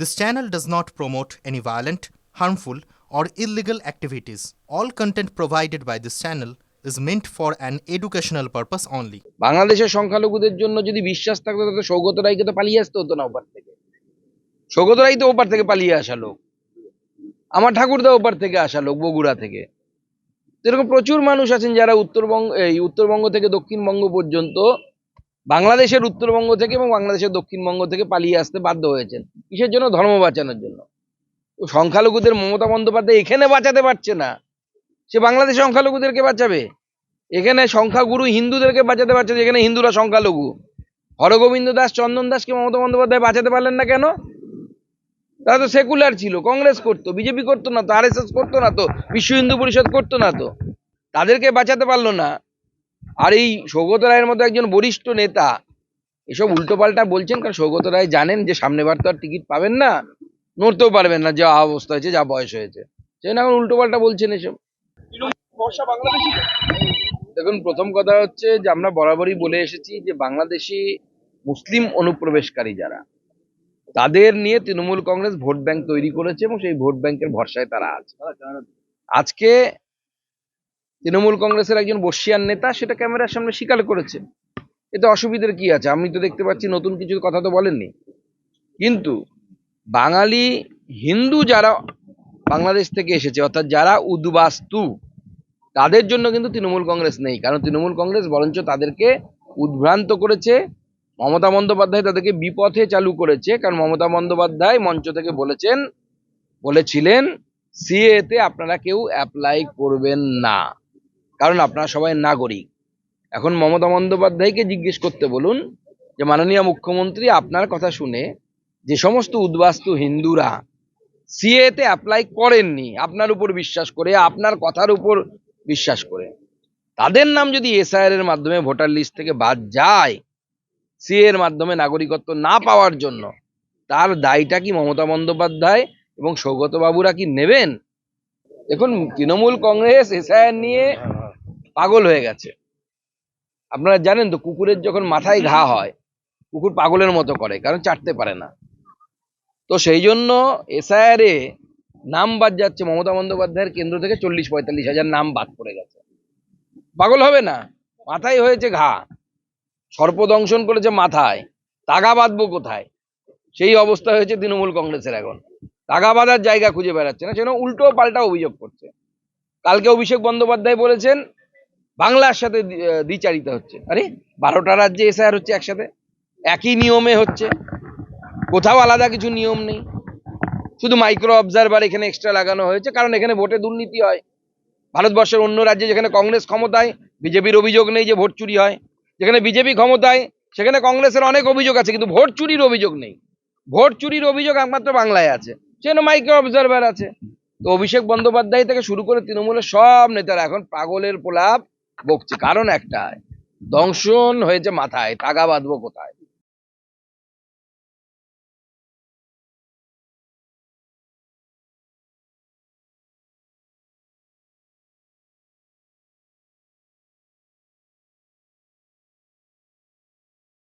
This channel does not promote any violent, harmful, or illegal activities. All content provided by this channel is meant for an educational purpose only. বাংলাদেশের সংখ্যালঘুদের জন্য যদি বিশ্বাস থাকতো তাহলে সৌগত রায়কে তো পালিয়ে আসতে হতো না ওপার থেকে। সৌগত রায় তো ওপার থেকে পালিয়ে আসা লোক, আমার ঠাকুরদা ওপার থেকে আসা লোক, বগুড়া থেকে। এরকম প্রচুর মানুষ আছেন যারা উত্তরবঙ্গ থেকে দক্ষিণবঙ্গ পর্যন্ত, বাংলাদেশের উত্তরবঙ্গ থেকে এবং বাংলাদেশের দক্ষিণবঙ্গ থেকে পালিয়ে আসতে বাধ্য হয়েছেন। কিসের জন্য? ধর্ম বাঁচানোর জন্য। তো সংখ্যালঘুদের মমতা বন্দ্যোপাধ্যায় এখানে বাঁচাতে পারছে না, সে বাংলাদেশের সংখ্যালঘুদেরকে বাঁচাবে। এখানে সংখ্যাগুরু হিন্দুদেরকে বাঁচাতে পারছে, যেখানে হিন্দুরা সংখ্যালঘু। হরগোবিন্দ দাস, চন্দন দাসকে মমতা বন্দ্যোপাধ্যায় বাঁচাতে পারলেন না কেন? তারা তো সেকুলার ছিল, কংগ্রেস করতো, বিজেপি করতো না তো, আরএসএস করতো না তো, বিশ্ব হিন্দু পরিষদ করতো না তো, তাদেরকে বাঁচাতে পারলো না। আর এই সৌগত রায়ের মতো একজন বরিষ্ঠ নেতা এসব উল্টোপাল্টা বলছেন, কারণ সৌগত রায় জানেন যে সামনেবার তো আর টিকিট পাবেন না, নড়তেও পারবেন না, যা অবস্থা হয়েছে, যা বয়স হয়েছে, সেই এখন উল্টোপাল্টা বলছেন এসব। দেখুন, প্রথম কথা হচ্ছে যে আমরা বরাবরই বলে এসেছি যে বাংলাদেশি মুসলিম অনুপ্রবেশকারী যারা, তাদের নিয়ে তৃণমূল কংগ্রেস ভোট ব্যাংক তৈরি করেছে এবং সেই ভোট ব্যাংকের ভরসায় তারা আছে। আজকে তৃণমূল কংগ্রেসের একজন বর্ষিয়ান নেতা সেটা ক্যামেরার সামনে স্বীকার করেছে। এতে অসুবিধার কি আছে? আমি তো দেখতে পাচ্ছি নতুন কিছু কথা তো বলেননি। কিন্তু বাঙালি হিন্দু যারা বাংলাদেশ থেকে এসেছে, অর্থাৎ যারা উদ্বাস্তু, তাদের জন্য কিন্তু তৃণমূল কংগ্রেস নেই। কারণ তৃণমূল কংগ্রেস বরঞ্চ তাদেরকে উদ্ভ্রান্ত করেছে। মমতা বন্দ্যোপাধ্যায় তাদেরকে বিপথে চালু করেছে। কারণ মমতা বন্দ্যোপাধ্যায় মঞ্চ থেকে বলেছিলেন সিএতে আপনারা কেউ অ্যাপ্লাই করবেন না, কারণ আপনারা সবাই নাগরিক। এখন মমতা বন্দ্যোপাধ্যায়কে জিজ্ঞেস করতে বলুন যে মাননীয় মুখ্যমন্ত্রী, আপনার কথা শুনে যে সমস্ত উদ্বাস্তু হিন্দুরা সিএতে অ্যাপ্লাই করেননি, আপনার উপর বিশ্বাস করে, আপনার কথার উপর বিশ্বাস করে, তাদের নাম যদি এসআইআর এর মাধ্যমে ভোটার লিস্ট থেকে বাদ যায়, সিএ এর মাধ্যমে নাগরিকত্ব না পাওয়ার জন্য, তার দায়টা কি মমতা বন্দ্যোপাধ্যায় এবং সৌগত বাবুরা কি নেবেন? দেখুন, তৃণমূল কংগ্রেস এসআইআর নিয়ে পাগল হয়ে গেছে। আপনারা জানেন তো, কুকুরের যখন মাথায় ঘা হয়, কুকুর পাগলের মতো করে, কারণ চাটতে পারে না। তো সেই জন্য এসআইআর এ নাম বাদ যাচ্ছে, মমতা বন্দ্যোপাধ্যায়ের কেন্দ্র থেকে 40-45 হাজার নাম বাদ পড়ে গেছে। পাগল হবে না? মাথায় হয়েছে ঘা, সর্পদংশন করেছে মাথায়, তাগা বাঁধবো কোথায়, সেই অবস্থা হয়েছে তৃণমূল কংগ্রেসের। এখন তাগা বাঁধার জায়গা খুঁজে বেড়াচ্ছে না, সেজন্য উল্টো পাল্টা অভিযোগ করছে। কালকে অভিষেক বন্দ্যোপাধ্যায় বলেছেন বাংলার সাথে দ্বিচারিতা হচ্ছে। আরে 12টা রাজ্যে এসআইআর হচ্ছে একসাথে, একই নিয়মে হচ্ছে, কোথাও আলাদা কিছু নিয়ম নেই। শুধু মাইক্রো অবজারভার এখানে এক্সট্রা লাগানো হয়েছে, কারণ এখানে ভোটে দুর্নীতি হয়। ভারতবর্ষের অন্য রাজ্যে যেখানে কংগ্রেস ক্ষমতায়, বিজেপির অভিযোগ নেই যে ভোট চুরি হয়। যেখানে বিজেপি ক্ষমতায়, সেখানে কংগ্রেসের অনেক অভিযোগ আছে, কিন্তু ভোট চুরির অভিযোগ নেই। ভোট চুরির অভিযোগ একমাত্র বাংলায় আছে, সেজন্য মাইক্রো অবজারভার আছে। তো অভিষেক বন্দ্যোপাধ্যায় থেকে শুরু করে তৃণমূলের সব নেতারা এখন পাগলের প্রলাপ বকছে, কারণ একটাই, দংশন হয়েছে মাথায়, তাগা বাঁধবো কোথায়।